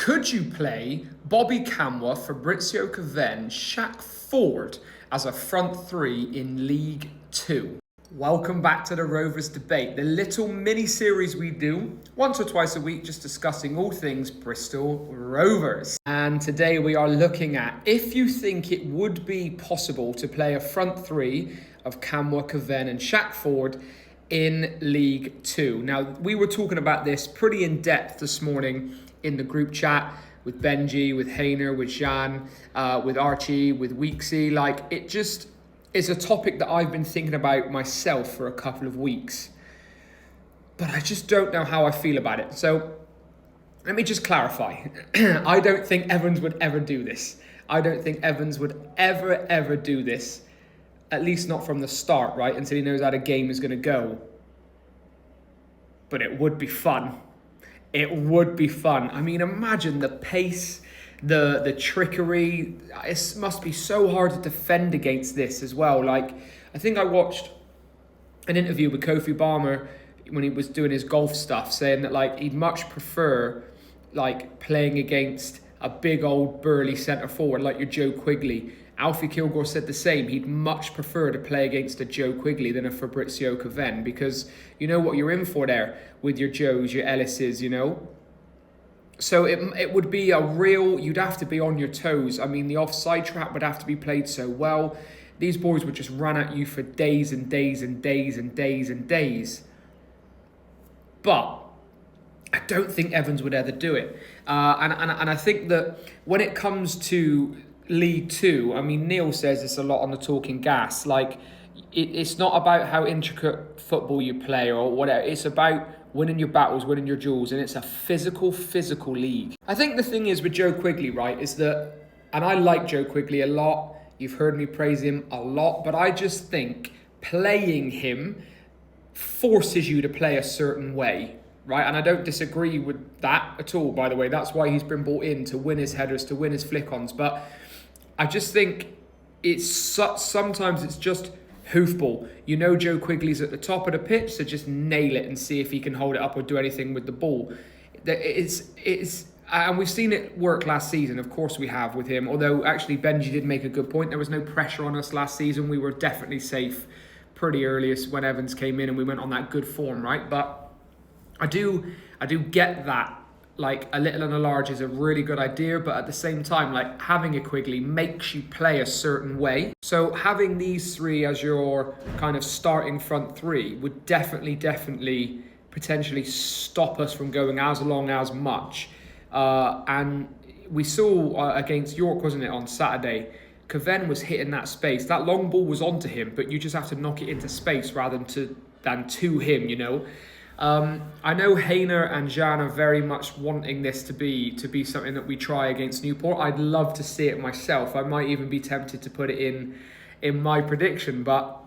Could you play Bobby Kamwa, Fabrizio Cavegn, Forde as a front three in League 2? Welcome back to the Rovers Debate, the little mini-series we do once or twice a week, just discussing all things Bristol Rovers. And today we are looking at if you think it would be possible to play a front three of Kamwa, Cavegn and Forde in League 2. Now, we were talking about this pretty in depth this morning in the group chat with Benji, with Hainer, with Jan, with Archie, with Weeksy. Like, it just is a topic that I've been thinking about myself for a couple of weeks. But I just don't know how I feel about it. So let me just clarify. I don't think Evans would ever do this. I don't think Evans would ever do this. At least not from the start, right? Until he knows how the game is going to go. But it would be fun. It would be fun. I mean, imagine the pace, the trickery. It must be so hard to defend against this as well. Like, I think I watched an interview with Kofi Balmer when he was doing his golf stuff, saying that like he'd much prefer like playing against a big old burly centre forward like your Joe Quigley. Alfie Kilgore said the same. He'd much prefer to play against a Joe Quigley than a Fabrizio Cavegn, because you know what you're in for there with your Joes, your Ellises, you know. So it would be a real, you'd have to be on your toes. I mean, the offside trap would have to be played so well. These boys would just run at you for days and days and days and days and days. But I don't think Evans would ever do it. And I think that when it comes to League 2, I mean, Neil says this a lot on the Talking Gas. Like, it's not about how intricate football you play or whatever. It's about winning your battles, winning your duels, and it's a physical league. I think the thing is with Joe Quigley, right, is that, and I like Joe Quigley a lot. You've heard me praise him a lot, but I just think playing him forces you to play a certain way. Right, and I don't disagree with that at all, by the way. That's why he's been brought in, to win his headers, to win his flick-ons. But I just think sometimes it's just hoofball. You know Joe Quigley's at the top of the pitch, so just nail it and see if he can hold it up or do anything with the ball. And we've seen it work last season, of course we have, with him. Although, actually, Benji did make a good point. There was no pressure on us last season. We were definitely safe pretty early when Evans came in and we went on that good form, right? But I do get that, like, a little and a large is a really good idea, but at the same time, like, having a Quigley makes you play a certain way. So having these three as your kind of starting front three would definitely potentially stop us from going as long as much. And we saw against York, wasn't it, on Saturday, Cavegn was hitting that space. That long ball was onto him, but you just have to knock it into space rather than to him, you know. I know Hainer and Jan are very much wanting this to be something that we try against Newport. I'd love to see it myself. I might even be tempted to put it in my prediction, but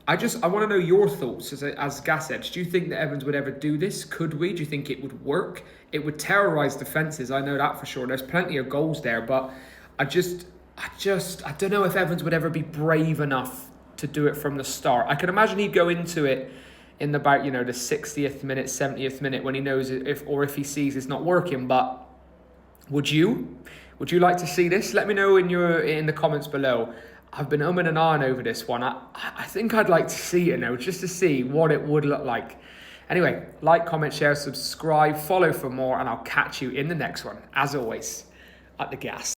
I want to know your thoughts as Gas Edge. Do you think that Evans would ever do this? Could we? Do you think it would work? It would terrorise defences, I know that for sure. There's plenty of goals there, but I don't know if Evans would ever be brave enough to do it from the start. I can imagine he'd go into it in about, you know, the 60th minute, 70th minute when he knows if he sees it's not working. But would you like to see this? Let me know in the comments below. I've been umming and ahhing over this one. I think I'd like to see it now, just to see what it would look like. Anyway, like, comment, share, subscribe, follow for more, and I'll catch you in the next one. As always, at the Gas.